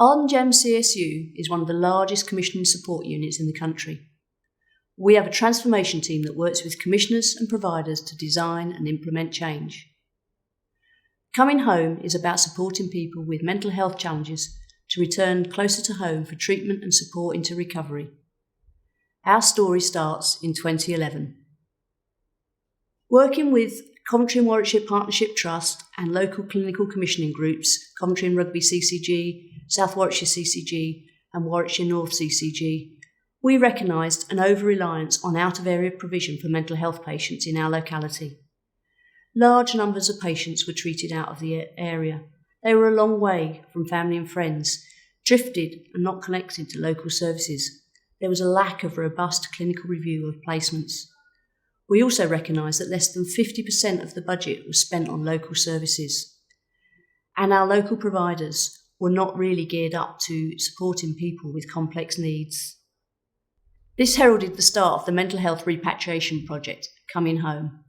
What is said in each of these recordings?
Arden GEM CSU is one of the largest commissioning support units in the country. We have a transformation team that works with commissioners and providers to design and implement change. Coming Home is about supporting people with mental health challenges to return closer to home for treatment and support into recovery. Our story starts in 2011. Working with Coventry and Warwickshire Partnership Trust and local clinical commissioning groups, Coventry and Rugby CCG, South Warwickshire CCG and Warwickshire North CCG, we recognised an over-reliance on out-of-area provision for mental health patients in our locality. Large numbers of patients were treated out of the area. They were a long way from family and friends, drifted and not connected to local services. There was a lack of robust clinical review of placements. We also recognised that less than 50% of the budget was spent on local services. And our local providers were not really geared up to supporting people with complex needs. This heralded the start of the mental health repatriation project, Coming Home.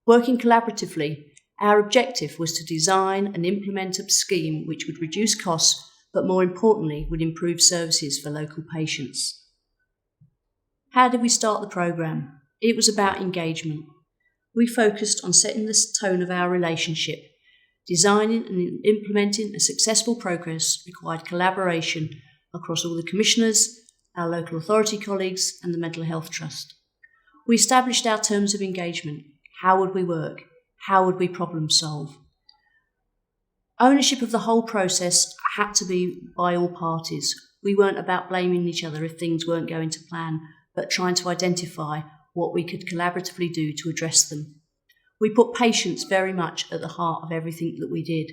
Working collaboratively, our objective was to design and implement a scheme which would reduce costs, but more importantly, would improve services for local patients. How did we start the programme? It was about engagement. We focused on setting the tone of our relationship. Designing and implementing a successful progress required collaboration across all the commissioners, our local authority colleagues and the Mental Health Trust. We established our terms of engagement. How would we work? How would we problem solve? Ownership of the whole process had to be by all parties. We weren't about blaming each other if things weren't going to plan, but trying to identify what we could collaboratively do to address them. We put patients very much at the heart of everything that we did.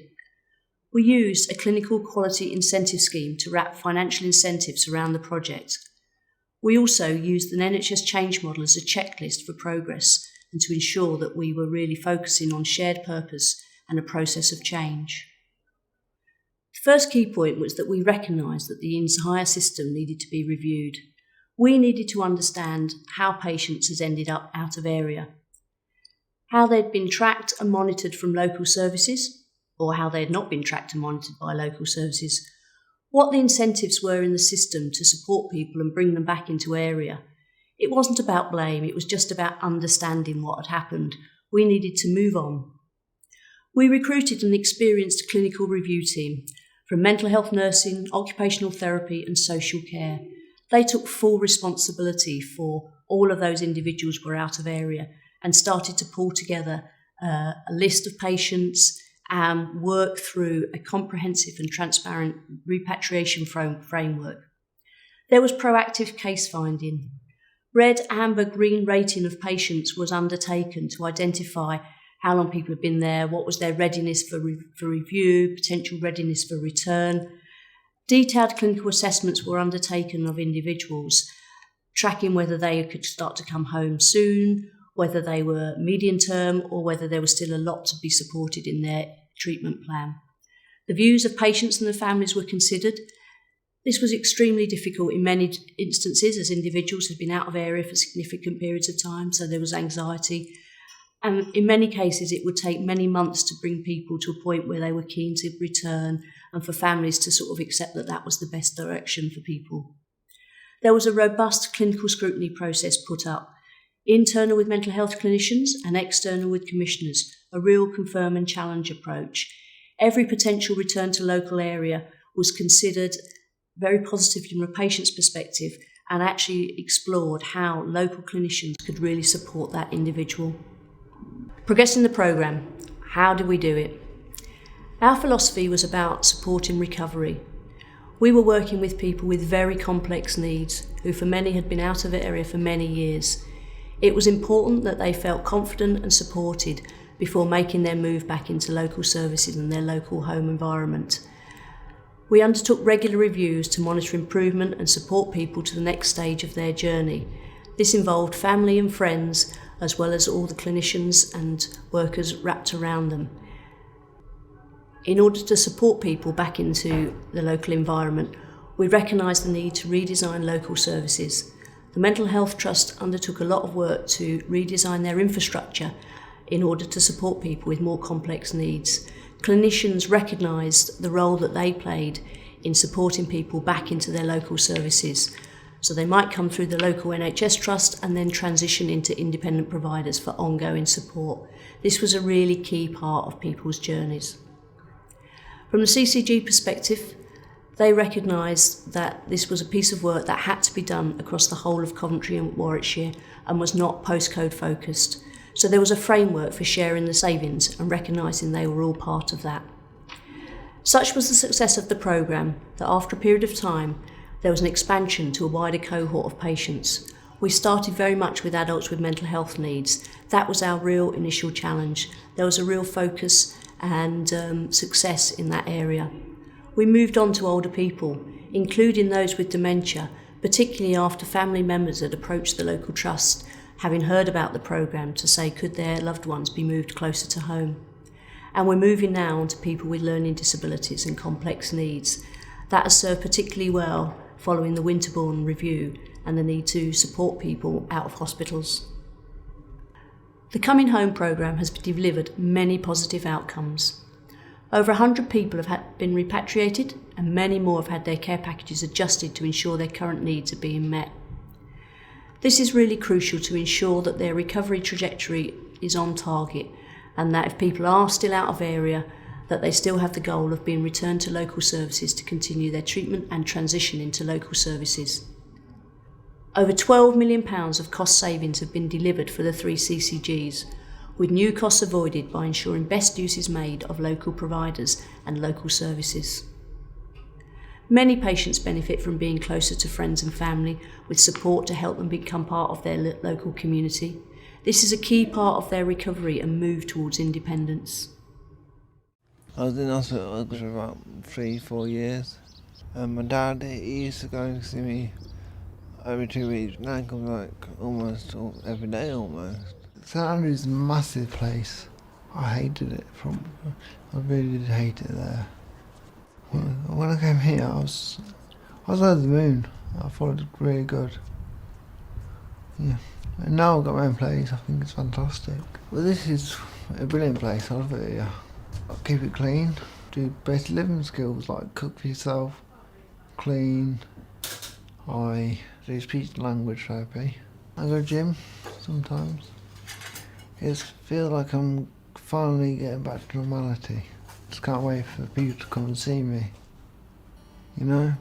We used a clinical quality incentive scheme to wrap financial incentives around the project. We also used the NHS change model as a checklist for progress and to ensure that we were really focusing on shared purpose and a process of change. The first key point was that we recognised that the entire system needed to be reviewed. We needed to understand how patients had ended up out of area, how they'd been tracked and monitored from local services, or how they had not been tracked and monitored by local services, what the incentives were in the system to support people and bring them back into area. It wasn't about blame, it was just about understanding what had happened. We needed to move on. We recruited an experienced clinical review team from mental health nursing, occupational therapy and social care. They took full responsibility for all of those individuals who were out of area and started to pull together a list of patients and work through a comprehensive and transparent repatriation framework. There was proactive case finding. Red, amber, green rating of patients was undertaken to identify how long people had been there, what was their readiness for review, potential readiness for return. Detailed clinical assessments were undertaken of individuals, tracking whether they could start to come home soon, whether they were medium term, or whether there was still a lot to be supported in their treatment plan. The views of patients and their families were considered. This was extremely difficult in many instances, as individuals had been out of area for significant periods of time, so there was anxiety. And in many cases, it would take many months to bring people to a point where they were keen to return and for families to sort of accept that that was the best direction for people. There was a robust clinical scrutiny process put up, internal with mental health clinicians and external with commissioners, a real confirm and challenge approach. Every potential return to local area was considered very positively from a patient's perspective and actually explored how local clinicians could really support that individual. Progressing the programme, how did we do it? Our philosophy was about supporting recovery. We were working with people with very complex needs who for many had been out of the area for many years. It was important that they felt confident and supported before making their move back into local services and their local home environment. We undertook regular reviews to monitor improvement and support people to the next stage of their journey. This involved family and friends, as well as all the clinicians and workers wrapped around them. In order to support people back into the local environment, we recognised the need to redesign local services. The Mental Health Trust undertook a lot of work to redesign their infrastructure in order to support people with more complex needs. Clinicians recognised the role that they played in supporting people back into their local services. So they might come through the local NHS Trust and then transition into independent providers for ongoing support. This was a really key part of people's journeys. From the CCG perspective, they recognised that this was a piece of work that had to be done across the whole of Coventry and Warwickshire and was not postcode focused. So there was a framework for sharing the savings and recognising they were all part of that. Such was the success of the programme that after a period of time, there was an expansion to a wider cohort of patients. We started very much with adults with mental health needs. That was our real initial challenge. There was a real focus and success in that area. We moved on to older people, including those with dementia, particularly after family members had approached the local trust, having heard about the programme, to say could their loved ones be moved closer to home. And we're moving now on to people with learning disabilities and complex needs. That has served particularly well following the Winterbourne review and the need to support people out of hospitals. The Coming Home programme has delivered many positive outcomes. Over 100 people have been repatriated and many more have had their care packages adjusted to ensure their current needs are being met. This is really crucial to ensure that their recovery trajectory is on target and that if people are still out of area, that they still have the goal of being returned to local services to continue their treatment and transition into local services. Over £12 million of cost savings have been delivered for the 3 CCGs, with new costs avoided by ensuring best use is made of local providers and local services. Many patients benefit from being closer to friends and family, with support to help them become part of their local community. This is a key part of their recovery and move towards independence. I was in hospital for about 3-4 years. And my dad, he used to go and see me every 2 weeks. Now he comes like almost every day almost. St Andrew's a massive place. I hated it. I really did hate it there. When I came here, I was over the moon. I thought it was really good. Yeah. And now I've got my own place. I think it's fantastic. Well, this is a brilliant place. I love it here. I keep it clean. Do basic living skills like cook for yourself, clean. I do speech and language therapy. I go to gym sometimes. It feels like I'm finally getting back to normality. Just can't wait for people to come and see me. You know?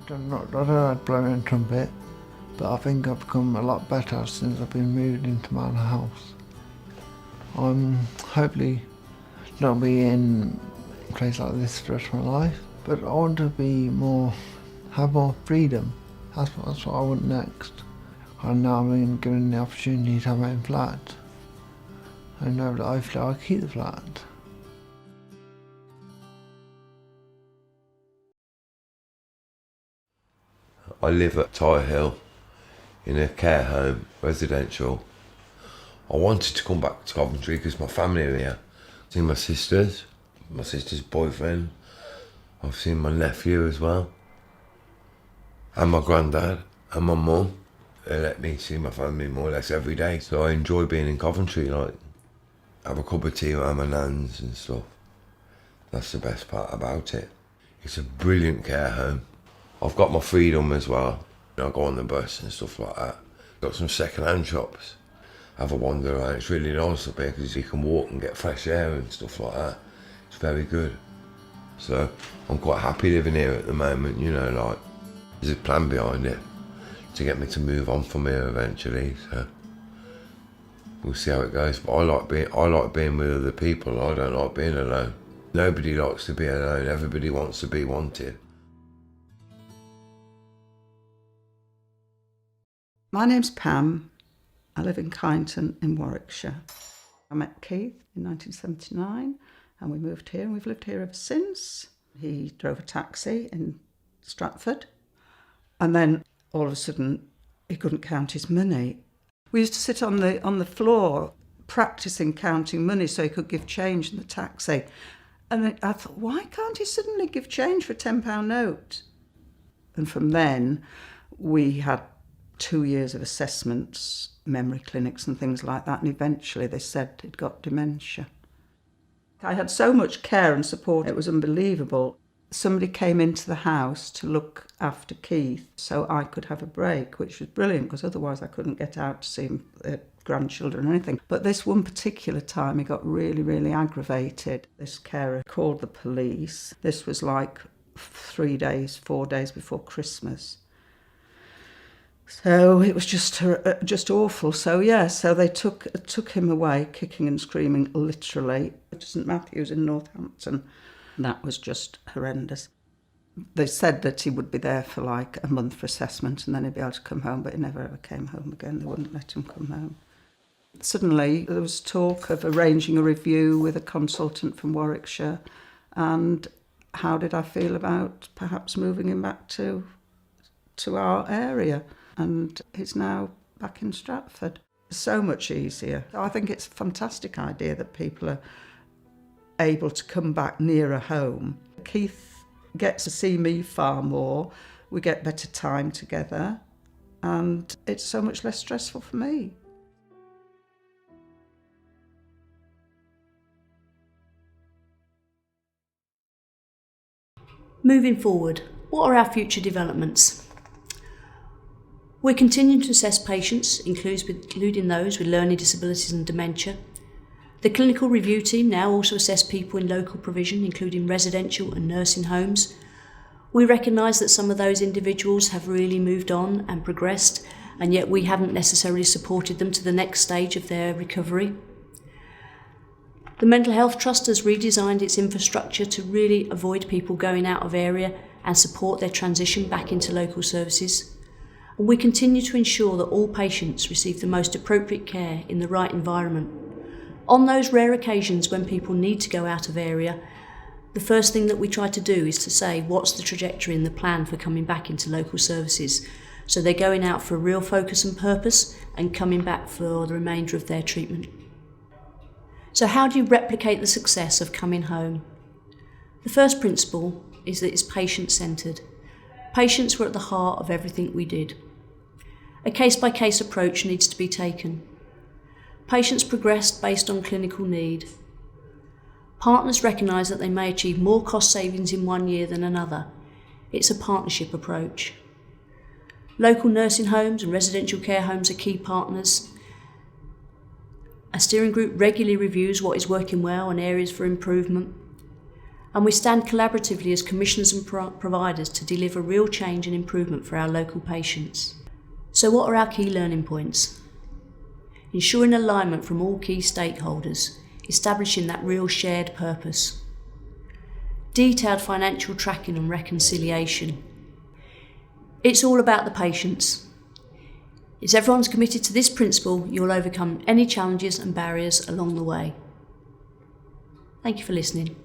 I don't know how to blow in a trumpet, but I think I've become a lot better since I've been moved into my own house. I'm hopefully not be in a place like this for the rest of my life, but I want to have more freedom. That's what I want next. And now I'm being given the opportunity to have my own flat. I know that hopefully I'll keep the flat. I live at Tyre Hill in a care home, residential. I wanted to come back to Coventry because my family are here. I've seen my sister's boyfriend. I've seen my nephew as well. And my granddad and my mum. They let me see my family more or less every day. So I enjoy being in Coventry, like have a cup of tea with my nans and stuff. That's the best part about it. It's a brilliant care home. I've got my freedom as well. I go on the bus and stuff like that. Got some second-hand shops. Have a wander around. It's really nice up here because you can walk and get fresh air and stuff like that. It's very good. So I'm quite happy living here at the moment, you know, like there's a plan behind it to get me to move on from here eventually. So we'll see how it goes. But I like being with other people. I don't like being alone. Nobody likes to be alone. Everybody wants to be wanted. My name's Pam. I live in Kyneton in Warwickshire. I met Keith in 1979 and we moved here and we've lived here ever since. He drove a taxi in Stratford and then all of a sudden he couldn't count his money. We used to sit on the floor practising counting money so he could give change in the taxi. And then I thought, why can't he suddenly give change for a £10 note? And from then we had 2 years of assessments, memory clinics and things like that, and eventually they said he'd got dementia. I had so much care and support, it was unbelievable. somebody came into the house to look after Keith so I could have a break, which was brilliant because otherwise I couldn't get out to see him, grandchildren or anything. But this one particular time he got really, really aggravated. This carer called the police. This was like 4 days before Christmas. So it was just awful. So they took him away, kicking and screaming, literally, to St Matthew's in Northampton. That was just horrendous. They said that he would be there for like a month for assessment and then he'd be able to come home, but he never ever came home again. They wouldn't let him come home. Suddenly there was talk of arranging a review with a consultant from Warwickshire, and how did I feel about perhaps moving him back to our area? And he's now back in Stratford. So much easier. I think it's a fantastic idea that people are able to come back nearer home. Keith gets to see me far more. We get better time together, and it's so much less stressful for me. Moving forward, what are our future developments? We're continuing to assess patients, including those with learning disabilities and dementia. The clinical review team now also assess people in local provision, including residential and nursing homes. We recognise that some of those individuals have really moved on and progressed, and yet we haven't necessarily supported them to the next stage of their recovery. The Mental Health Trust has redesigned its infrastructure to really avoid people going out of area and support their transition back into local services. And we continue to ensure that all patients receive the most appropriate care in the right environment. On those rare occasions when people need to go out of area, the first thing that we try to do is to say what's the trajectory and the plan for coming back into local services. So they're going out for a real focus and purpose and coming back for the remainder of their treatment. So how do you replicate the success of coming home? The first principle is that it's patient-centred. Patients were at the heart of everything we did. A case-by-case approach needs to be taken. Patients progressed based on clinical need. Partners recognise that they may achieve more cost savings in 1 year than another. It's a partnership approach. Local nursing homes and residential care homes are key partners. A steering group regularly reviews what is working well and areas for improvement. And we stand collaboratively as commissioners and providers to deliver real change and improvement for our local patients. So what are our key learning points? Ensuring alignment from all key stakeholders, establishing that real shared purpose. Detailed financial tracking and reconciliation. It's all about the patients. If everyone's committed to this principle, you'll overcome any challenges and barriers along the way. Thank you for listening.